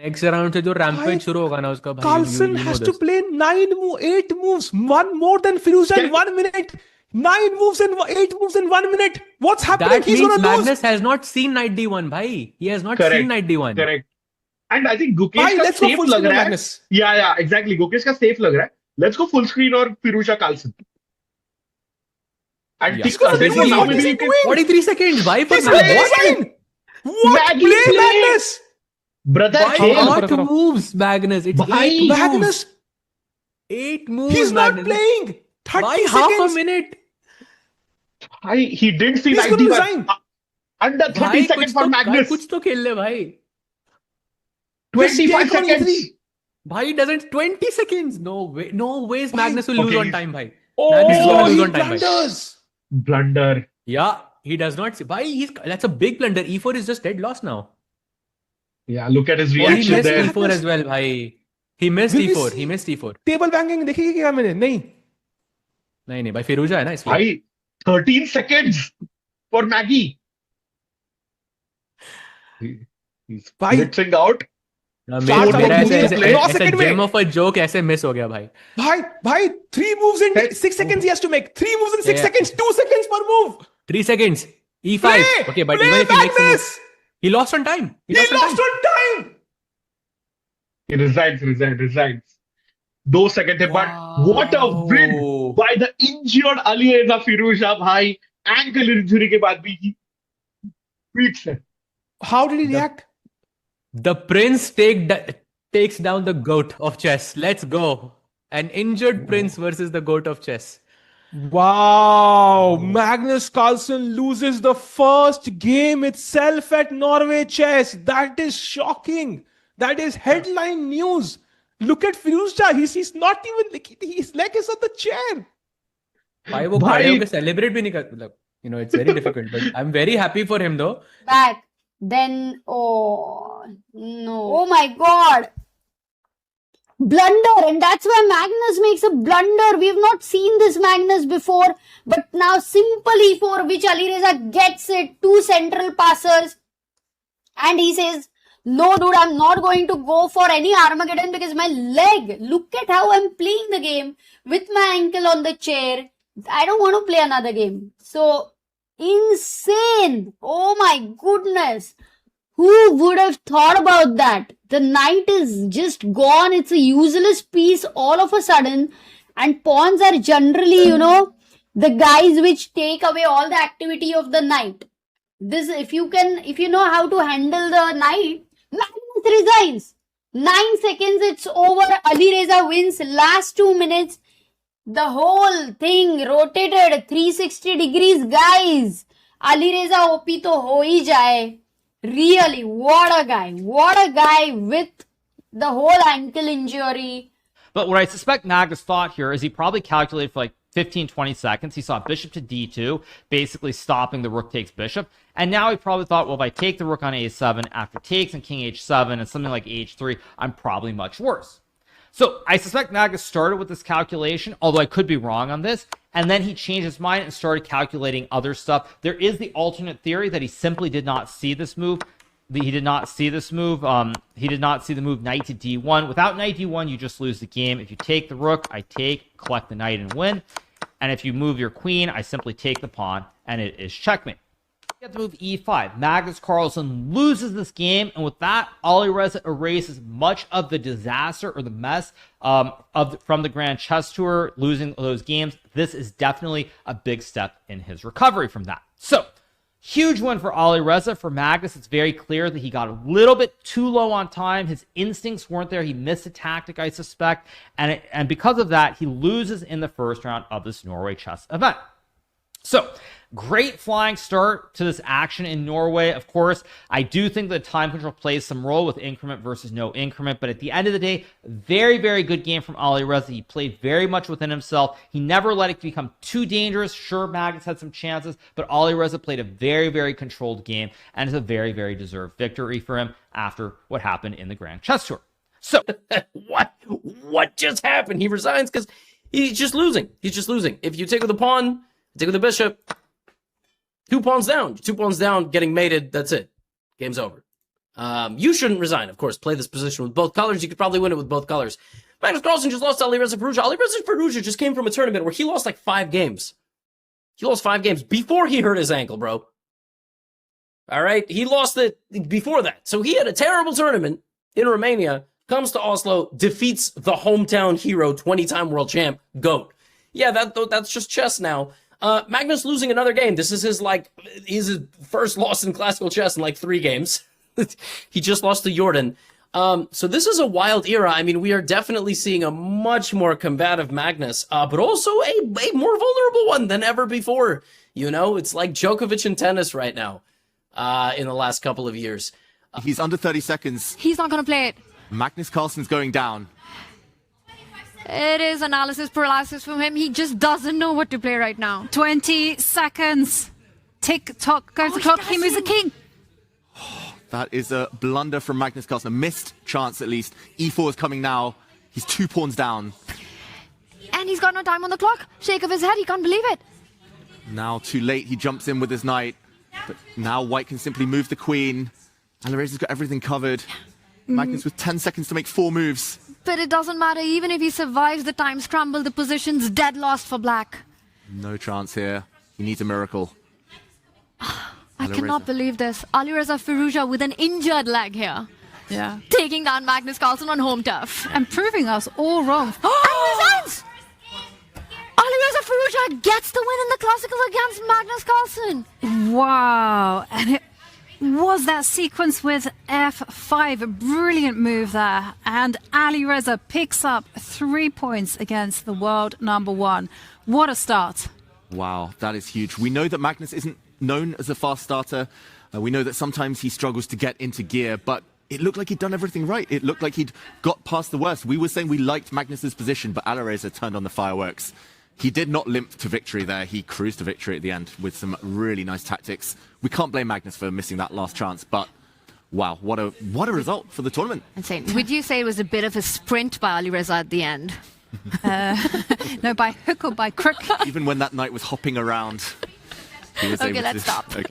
Next round से जो rampage शुरू होगा ना उसका भाई Carlsen you know has to this. play 8 moves, one more than Firouzja in 1 minute. 9 moves and 8 moves in 1 minute. What's happening? That He's means gonna lose. Magnus has not seen knight d1 भाई. He has not seen correct knight d1. Correct and I think Gukesh भाई का let's go safe full लग screen on रहा है. Magnus. या exactly Gukesh का safe लग रहा है. लेट्स गो फुल स्क्रीन और Firouzja Carlsen. And Yeah. He's gonna there's lose. now What is maybe he you can doing? 43 seconds भाई for He's gonna Magnus. resign. What? Maggie Play play. Magnus. Brother Why खेल. करो, 8 करो. moves Magnus? It's भाई, 8 moves. Magnus. 8 moves He's not Magnus. playing. 30 Why half a seconds. minute? भाई he didn't see He's gonna 91. resign. Under 30 भाई seconds for Magnus. कुछ तो खेल ले भाई. 25 take on seconds. E3. भाई doesn't 20 seconds. No way. No ways Magnus will lose Okay, on time भाई. Oh, Magnus is gonna lose he on time भाई. blunders. Blunder. Yeah, he does not see. Why that's a big blunder. E4 is just dead lost now. Yeah, look at his Oh, he reaction missed there. E4 as well, bhai. He missed Will we E4. see- He missed E4. Table banking देखेगी क्या मैंने? नहीं. नहीं भाई फिरोजा है ना इसलिए. भाई 13 seconds for Maggie. He's भाई. blitzing out. Shots मेरा out ऐसे moves ऐसे play. 9 ऐसे second gem में. of a joke ऐसे miss हो गया भाई. भाई 3 moves in 6 seconds he has to make. 3 moves in 6 Yeah. seconds. 2 seconds per move. 3 seconds. E5. Play. Okay, but Play even if he makes a Magnus. move, he lost on time. He lost on time. He resigns. 2 seconds थे, but what a win by the injured Alirezafirouzja भाई. Ankle injury के बाद भी he beats it. How did he react? The prince takes down the goat of chess. Let's go. An injured prince versus the goat of chess. Wow, Magnus Carlsen loses the first game itself at Norway Chess. That is shocking. That is headline news. Look at Firouzja. He's not even like his leg is on the chair. भाई वो खड़े होकर celebrate भी नहीं कर मतलब it's very difficult. But I'm very happy for him though. Back. Then, oh, no. Oh my God. Blunder. And that's why Magnus makes a blunder. We've not seen this Magnus before. But now simple E4, which Alireza gets it. 2 central passers. And he says, no, dude, I'm not going to go for any Armageddon because my leg, look at how I'm playing the game with my ankle on the chair. I don't want to play another game. So, insane. Oh my goodness. Who would have thought about that? The knight is just gone. It's a useless piece all of a sudden. And pawns are generally, the guys which take away all the activity of the knight. This, if you know how to handle the knight, Magnus resigns. 9 seconds, it's over. Alireza wins. Last 2 minutes. The whole thing rotated 360 degrees, guys. Alireza OP to ho hi jaye. Really, what a guy. What a guy with the whole ankle injury. But what I suspect Magnus thought here is he probably calculated for like 15, 20 seconds. He saw bishop to d2, basically stopping the rook takes bishop. And now he probably thought, well, if I take the rook on a7 after takes and king h7 and something like h3, I'm probably much worse. So I suspect Magnus started with this calculation, although I could be wrong on this. And then he changed his mind and started calculating other stuff. There is the alternate theory that he simply did not see this move. He did not see this move. He did not see the move knight to d1. Without knight d1, you just lose the game. If you take the rook, I take, collect the knight, and win. And if you move your queen, I simply take the pawn, and it is checkmate. Get the move e5. Magnus Carlsen loses this game, and with that, Alireza erases much of the disaster or the mess from the Grand Chess Tour, losing those games. This is definitely a big step in his recovery from that. So, huge win for Alireza. For Magnus, it's very clear that he got a little bit too low on time. His instincts weren't there. He missed a tactic, I suspect. And because of that, he loses in the first round of this Norway chess event. So, great flying start to this action in Norway. Of course, I do think that time control plays some role with increment versus no increment, but at the end of the day, very, very good game from Alireza. He played very much within himself. He never let it become too dangerous. Sure, Magnus had some chances, but Alireza played a very, very controlled game, and it's a very, very deserved victory for him after what happened in the Grand Chess Tour. So, what just happened? He resigns because he's just losing. He's just losing. If you take with the pawn, take with the bishop, 2 pawns down. 2 pawns down, getting mated, that's it. Game's over. You shouldn't resign, of course. Play this position with both colors. You could probably win it with both colors. Magnus Carlsen just lost to Alirezafirouzja. Alirezafirouzja just came from a tournament where he lost like 5 games. He lost 5 games before he hurt his ankle, bro. All right? He lost it before that. So he had a terrible tournament in Romania, comes to Oslo, defeats the hometown hero, 20-time world champ, GOAT. Yeah, that's just chess now. Magnus losing another game. This is his first loss in classical chess in like 3 games. He just lost to Jordan. So this is a wild era. I mean, we are definitely seeing a much more combative Magnus, but also a more vulnerable one than ever before. You know, it's like Djokovic in tennis right now, in the last couple of years. He's under 30 seconds. He's not going to play it. Magnus Carlsen's going down. It is analysis paralysis from him. He just doesn't know what to play right now. 20 seconds. Tick tock goes the clock. He moves the king. That is a blunder from Magnus Carlsen. A missed chance, at least. E4 is coming now. He's 2 pawns down. And he's got no time on the clock. Shake of his head. He can't believe it. Now, too late. He jumps in with his knight. But now White can simply move the queen. Alireza's got everything covered. Magnus with 10 seconds to make 4 moves. But it doesn't matter. Even if he survives the time scramble, the position's dead lost for black. No chance here. He needs a miracle. I cannot believe this. Alirezafirouzja with an injured leg here. Yeah. Taking down Magnus Carlsen on home turf. And proving us all wrong. And resigns! Alirezafirouzja gets the win in the classical against Magnus Carlsen. Wow. And it was that sequence with F5. A brilliant move there. And Alireza picks up 3 points against the world #1. What a start. Wow, that is huge. We know that Magnus isn't known as a fast starter. We know that sometimes he struggles to get into gear, but it looked like he'd done everything right. It looked like he'd got past the worst. We were saying we liked Magnus's position, but Alireza turned on the fireworks. He did not limp to victory there. He cruised to victory at the end with some really nice tactics. We can't blame Magnus for missing that last chance, but wow, what a result for the tournament. Insane. Would you say it was a bit of a sprint by Alireza at the end? No, by hook or by crook. Even when that knight was hopping around, he was able to... let's stop. Okay.